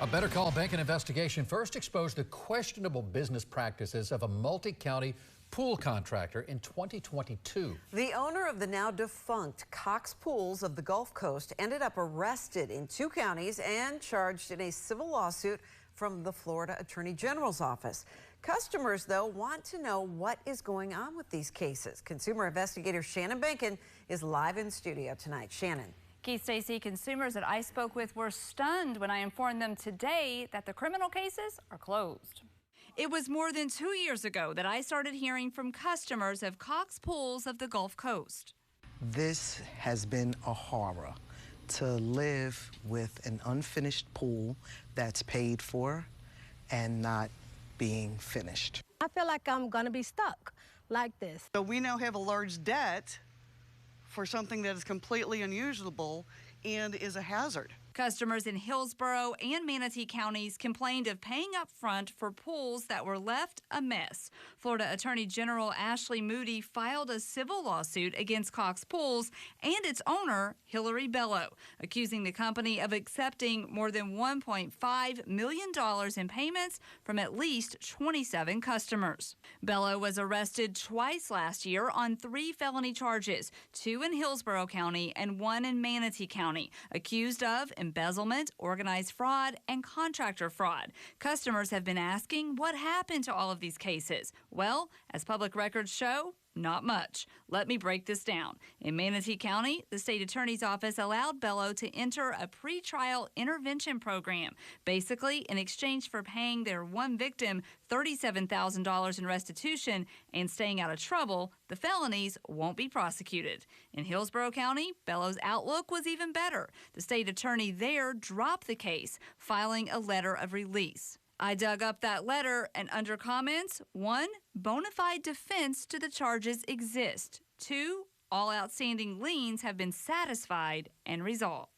A Better Call Banking investigation first exposed the questionable business practices of a multi-county pool contractor in 2022. The owner of the now defunct Cox Pools of the Gulf Coast ended up arrested in 2 counties and charged in a civil lawsuit from the Florida Attorney General's office. Customers, though, want to know what is going on with these cases. Consumer investigator Shannon Bankin is live in studio tonight. Shannon. Keith, Stacey, consumers that I spoke with were stunned when I informed them today that the criminal cases are closed. It was more than 2 years ago that I started hearing from customers of Cox Pools of the Gulf Coast. This has been a horror, to live with an unfinished pool that's paid for and not being finished. I feel like I'm going to be stuck like this. So we now have a large debt for something that is completely unusable and is a hazard. Customers in Hillsborough and Manatee counties complained of paying up front for pools that were left a mess. Florida Attorney General Ashley Moody filed a civil lawsuit against Cox Pools and its owner, Hillary Bello, accusing the company of accepting more than $1.5 million in payments from at least 27 customers. Bello was arrested twice last year on 3 felony charges, 2 in Hillsborough County and 1 in Manatee County, accused of embezzlement, organized fraud, and contractor fraud. Customers have been asking what happened to all of these cases. Well, as public records show, not much. Let me break this down. In Manatee County, the state attorney's office allowed Bello to enter a pretrial intervention program. Basically, in exchange for paying their one victim $37,000 in restitution and staying out of trouble, the felonies won't be prosecuted. In Hillsborough County, Bello's outlook was even better. The state attorney there dropped the case, filing a letter of release. I dug up that letter, and under comments, 1, Bonafide Defense to the charges exist. 2, all outstanding liens have been satisfied and resolved.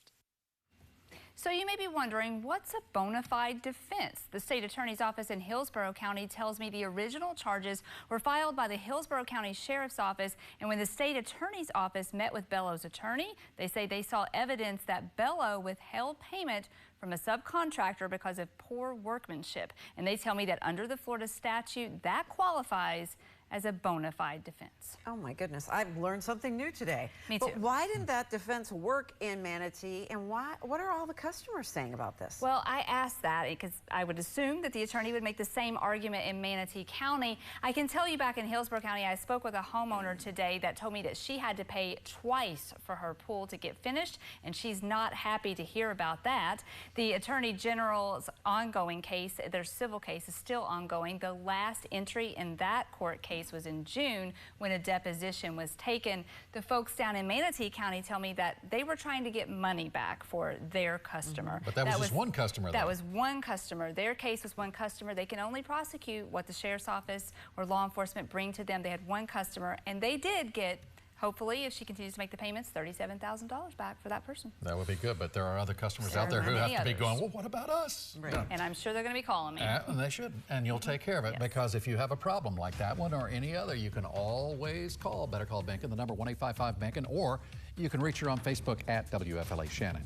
So you may be wondering, what's a bona fide defense? The state attorney's office in Hillsborough County tells me the original charges were filed by the Hillsborough County Sheriff's Office, and when the state attorney's office met with Bello's attorney, they say they saw evidence that Bello withheld payment from a subcontractor because of poor workmanship. And they tell me that under the Florida statute, that qualifies as a bona fide defense. Oh my goodness, I've learned something new today. Me too. But why didn't that defense work in Manatee, and what are all the customers saying about this? Well, I asked that because I would assume that the attorney would make the same argument in Manatee County. I can tell you back in Hillsborough County, I spoke with a homeowner today that told me that she had to pay twice for her pool to get finished, and she's not happy to hear about that. The Attorney General's ongoing case, their civil case, is still ongoing. The last entry in that court case was in June when a deposition was taken. The folks down in Manatee County tell me that they were trying to get money back for their customer. But that was just one customer, though. That was one customer. Their case was one customer. They can only prosecute what the sheriff's office or law enforcement bring to them. They had one customer, and they did get, hopefully, if she continues to make the payments, $37,000 back for that person. That would be good, but there are other customers out there who have to be going, well, what about us? Right. Yeah. And I'm sure they're going to be calling me. And they should, and you'll take care of it, Yes. because if you have a problem like that one or any other, you can always call Better Call Banking, the number 1-855-BANKIN, or you can reach her on Facebook at WFLA Shannon.